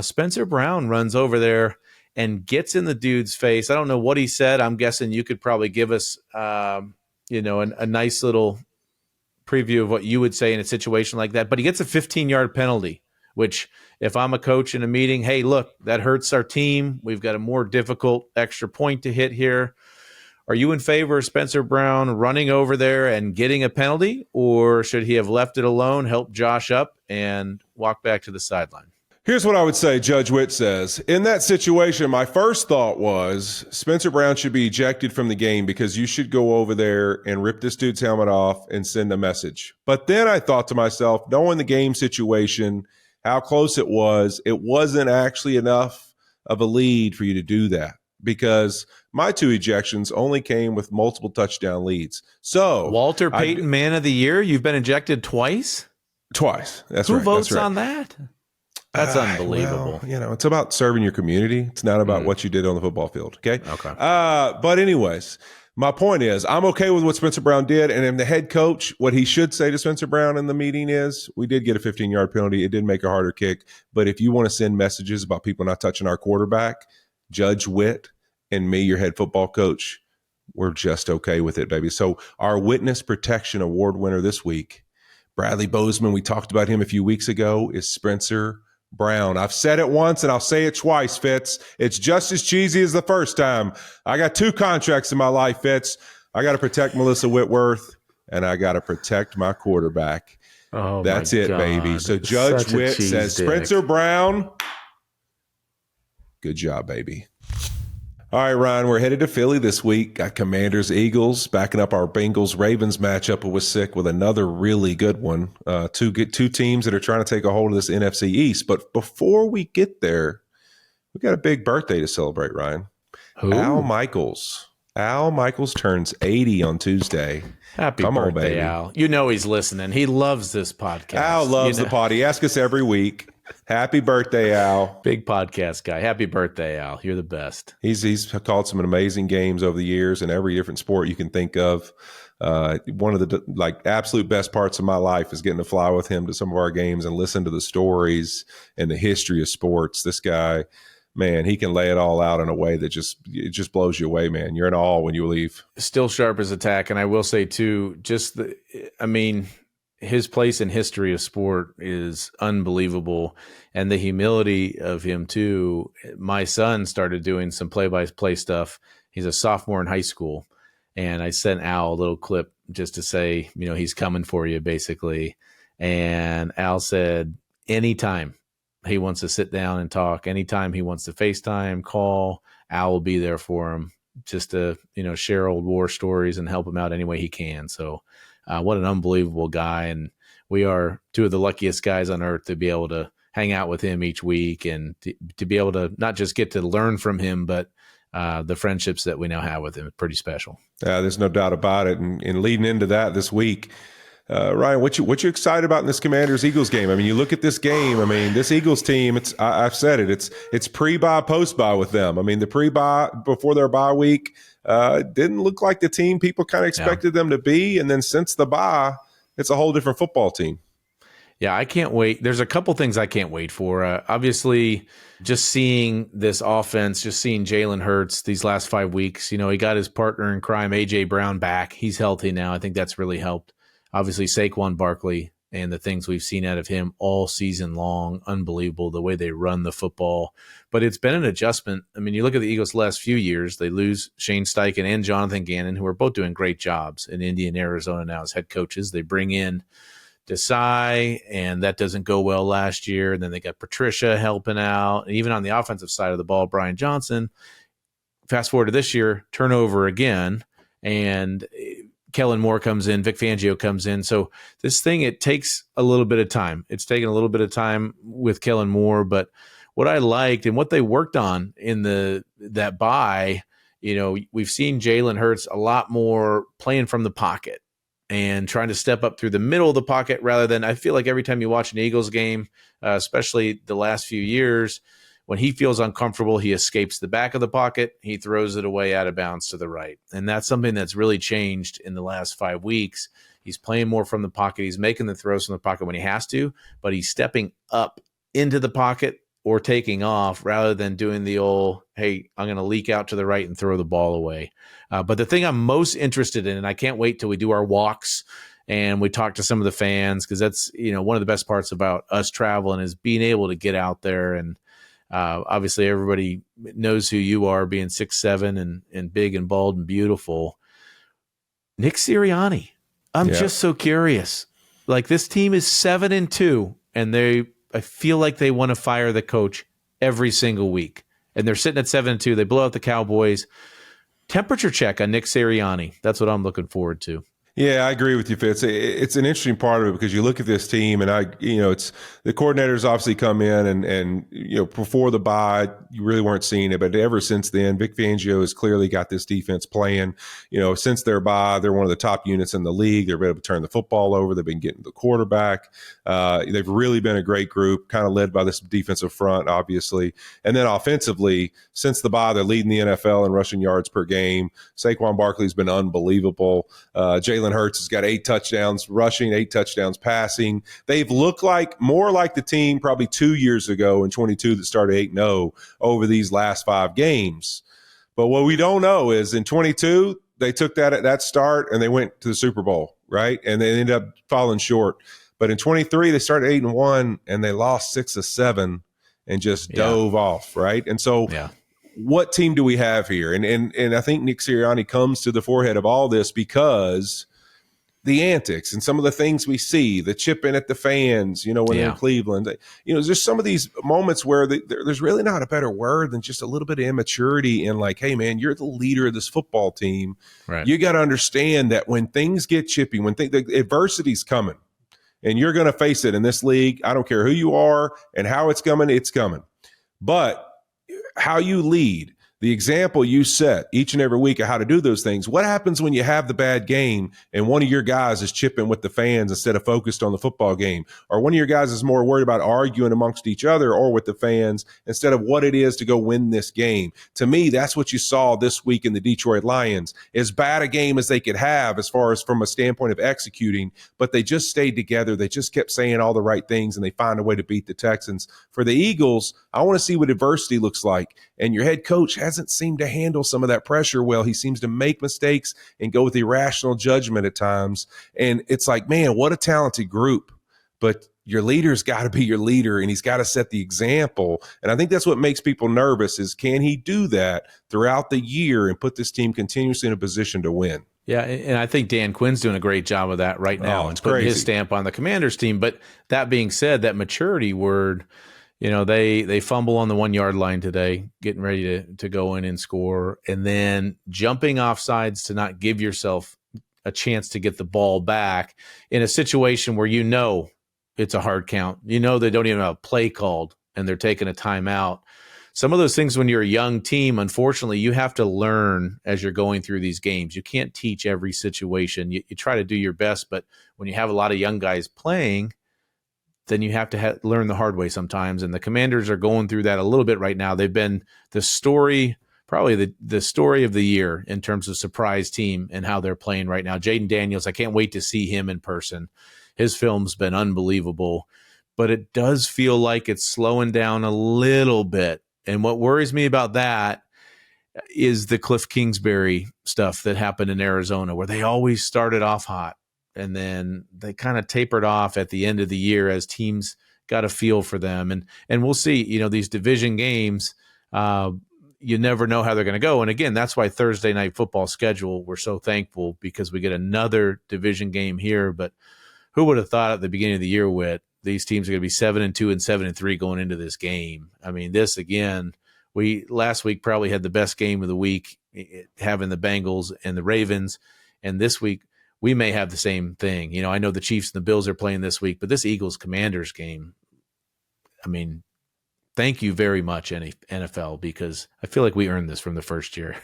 Spencer Brown runs over there and gets in the dude's face. I don't know what he said. I'm guessing you could probably give us, a nice little preview of what you would say in a situation like that, but he gets a 15-yard penalty, which if I'm a coach in a meeting, hey, look, that hurts our team. We've got a more difficult extra point to hit here. Are you in favor of Spencer Brown running over there and getting a penalty, or should he have left it alone, help Josh up, and walk back to the sideline? Here's what I would say, Judge Whit says. In that situation, my first thought was Spencer Brown should be ejected from the game because you should go over there and rip this dude's helmet off and send a message. But then I thought to myself, knowing the game situation, how close it wasn't actually enough of a lead for you to do that, because my 2 ejections only came with multiple touchdown leads. So Walter Payton, Man of the Year, you've been ejected twice? Twice. That's Who right. votes on that? That's unbelievable. Well, it's about serving your community. It's not about what you did on the football field. Okay. But anyways, my point is, I'm okay with what Spencer Brown did. And the head coach, what he should say to Spencer Brown in the meeting is, we did get a 15-yard penalty. It did make a harder kick. But if you want to send messages about people not touching our quarterback, Judge Whit and me, your head football coach, we're just okay with it, baby. So our Witness Protection Award winner this week, Bradley Bozeman, we talked about him a few weeks ago, is Spencer Brown. I've said it once and I'll say it twice, Fitz. It's just as cheesy as the first time. I got 2 contracts in my life, Fitz. I got to protect Melissa Whitworth and I got to protect my quarterback. Oh, that's it, baby. So Judge Whit says, Spencer Brown, good job, baby. All right, Ryan, we're headed to Philly this week. Got Commanders, Eagles, backing up our Bengals, Ravens matchup. Was sick with another really good one. Two teams that are trying to take a hold of this NFC East. But before we get there, we got a big birthday to celebrate, Ryan. Who? Al Michaels. Al Michaels turns 80 on Tuesday. Happy Come birthday, on, baby. Al. You know he's listening. He loves this podcast. Al loves the pod. He asks us every week. Happy birthday, Al. Big podcast guy. Happy birthday, Al. You're the best. He's called some amazing games over the years in every different sport you can think of. One of the absolute best parts of my life is getting to fly with him to some of our games and listen to the stories and the history of sports. This guy, man, he can lay it all out in a way that it just blows you away, man. You're in awe when you leave. Still sharp as a tack. And I will say too, his place in history of sport is unbelievable. And the humility of him too. My son started doing some play-by-play stuff. He's a sophomore in high school. And I sent Al a little clip just to say, he's coming for you basically. And Al said, anytime he wants to sit down and talk, anytime he wants to FaceTime, call, Al will be there for him just to, share old war stories and help him out any way he can. So what an unbelievable guy. And we are two of the luckiest guys on earth to be able to hang out with him each week and to be able to not just get to learn from him, but the friendships that we now have with him is pretty special. There's no doubt about it. And leading into that this week, Ryan, what you excited about in this Commanders-Eagles game? I mean, you look at this game. I mean, this Eagles team. I've said it. It's pre-bye, post-bye with them. I mean, the pre-bye before their bye week didn't look like the team people kind of expected them to be, and then since the bye, it's a whole different football team. Yeah, I can't wait. There's a couple things I can't wait for. Obviously, just seeing this offense, just seeing Jalen Hurts these last 5 weeks. He got his partner in crime, A.J. Brown, back. He's healthy now. I think that's really helped. Obviously, Saquon Barkley and the things we've seen out of him all season long, unbelievable, the way they run the football. But it's been an adjustment. I mean, you look at the Eagles the last few years, they lose Shane Steichen and Jonathan Gannon, who are both doing great jobs in Indy and Arizona now as head coaches. They bring in Desai, and that doesn't go well last year. And then they got Patricia helping out. And even on the offensive side of the ball, Brian Johnson. Fast forward to this year, turnover again, and Kellen Moore comes in, Vic Fangio comes in. So this thing, it takes a little bit of time. It's taken a little bit of time with Kellen Moore, but what I liked and what they worked on in that bye, we've seen Jalen Hurts a lot more playing from the pocket and trying to step up through the middle of the pocket rather than, I feel like every time you watch an Eagles game, especially the last few years, when he feels uncomfortable, he escapes the back of the pocket. He throws it away out of bounds to the right. And that's something that's really changed in the last 5 weeks. He's playing more from the pocket. He's making the throws from the pocket when he has to, but he's stepping up into the pocket or taking off rather than doing the old, hey, I'm going to leak out to the right and throw the ball away. But the thing I'm most interested in, and I can't wait till we do our walks and we talk to some of the fans, because that's, one of the best parts about us traveling is being able to get out there. And obviously everybody knows who you are, being 6'7" and big and bald and beautiful. Nick Sirianni. I'm just so curious. Like, this team is 7-2, and I feel like they want to fire the coach every single week. And they're sitting at 7-2. They blow out the Cowboys. Temperature check on Nick Sirianni. That's what I'm looking forward to. Yeah, I agree with you, Fitz. It's an interesting part of it because you look at this team, and it's the coordinators obviously come in and before the bye, you really weren't seeing it, but ever since then, Vic Fangio has clearly got this defense playing. Since their bye, they're one of the top units in the league. They've been able to turn the football over. They've been getting the quarterback. They've really been a great group, kind of led by this defensive front, obviously. And then offensively, since the bye, they're leading the NFL in rushing yards per game. Saquon Barkley's been unbelievable. Jalen Hurts has got 8 touchdowns rushing, 8 touchdowns passing. They've looked more like the team probably 2 years ago in 22 that started 8-0 over these last 5 games. But what we don't know is in 22, they took that start and they went to the Super Bowl, right? And they ended up falling short. But in 23, they started 8-1 and they lost 6 of 7 and just dove off, right? And so what team do we have here? And I think Nick Sirianni comes to the forehead of all this because the antics and some of the things we see, the chipping at the fans, when they're in Cleveland, there's some of these moments where there's really not a better word than just a little bit of immaturity in like, hey, man, you're the leader of this football team. Right. You got to understand that when things get chippy, when the adversity's coming, and you're going to face it in this league, I don't care who you are and how it's coming. But how you lead, the example you set each and every week of how to do those things. What happens when you have the bad game and one of your guys is chipping with the fans instead of focused on the football game, or one of your guys is more worried about arguing amongst each other or with the fans instead of what it is to go win this game? To me, that's what you saw this week in the Detroit Lions. As bad a game as they could have as far as from a standpoint of executing, but they just stayed together. They just kept saying all the right things, and they find a way to beat the Texans. For the Eagles, I want to see what adversity looks like. And your head coach hasn't seemed to handle some of that pressure well. He seems to make mistakes and go with irrational judgment at times. And it's like, man, what a talented group. But your leader's got to be your leader, and he's got to set the example. And I think that's what makes people nervous is, can he do that throughout the year and put this team continuously in a position to win? Yeah, and I think Dan Quinn's doing a great job of that right now and putting his stamp on the Commanders team. But that being said, that maturity word, they fumble on the 1 yard line today, getting ready to go in and score, and then jumping off sides to not give yourself a chance to get the ball back in a situation where it's a hard count. They don't even have a play called and they're taking a timeout. Some of those things when you're a young team, unfortunately, you have to learn as you're going through these games. You can't teach every situation. You try to do your best, but when you have a lot of young guys playing, then you have to learn the hard way sometimes. And the Commanders are going through that a little bit right now. They've been the story, probably the story of the year in terms of surprise team and how they're playing right now. Jaden Daniels, I can't wait to see him in person. His film's been unbelievable, but it does feel like it's slowing down a little bit. And what worries me about that is the Cliff Kingsbury stuff that happened in Arizona, where they always started off hot and then they kind of tapered off at the end of the year as teams got a feel for them. And we'll see, these division games, you never know how they're going to go. And again, that's why Thursday night football schedule, we're so thankful because we get another division game here. But who would have thought at the beginning of the year, Whit, these teams are going to be 7-2 and 7-3 going into this game? I mean, this again, we last week probably had the best game of the week, having the Bengals and the Ravens. And this week we may have the same thing. I know the Chiefs and the Bills are playing this week, but this Eagles Commanders game, I mean, thank you very much, NFL, because I feel like we earned this from the first year.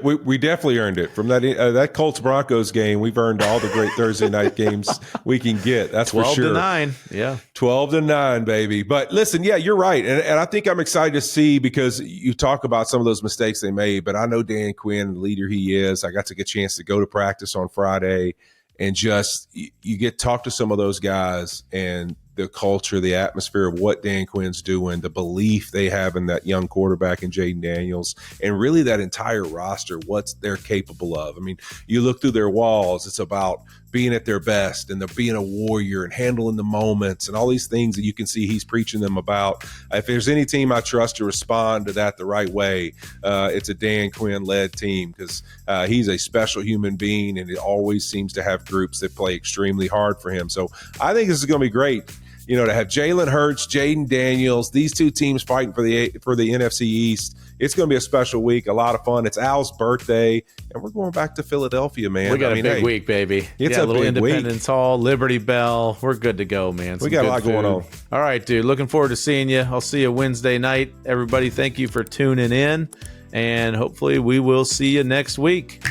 We definitely earned it from that Colts Broncos game. We've earned all the great Thursday night games we can get. That's for sure. 12-9, yeah, 12-9, baby. But listen, yeah, you're right, and I think I'm excited to see, because you talk about some of those mistakes they made. But I know Dan Quinn, the leader he is. I got to get a chance to go to practice on Friday, and just you get to talk to some of those guys and the culture, the atmosphere of what Dan Quinn's doing, the belief they have in that young quarterback in Jaden Daniels, and really that entire roster, what they're capable of. I mean, you look through their walls, it's about being at their best and they're being a warrior and handling the moments and all these things that you can see he's preaching them about. If there's any team I trust to respond to that the right way, it's a Dan Quinn-led team, because he's a special human being, and it always seems to have groups that play extremely hard for him. So I think this is going to be great. To have Jalen Hurts, Jaden Daniels, these two teams fighting for the NFC East. It's going to be a special week, a lot of fun. It's Al's birthday, and we're going back to Philadelphia, man. We got a big week, baby. It's a little big Independence Hall, Liberty Bell. We're good to go, man. We got a lot going on. All right, dude. Looking forward to seeing you. I'll see you Wednesday night. Everybody, thank you for tuning in, and hopefully we will see you next week.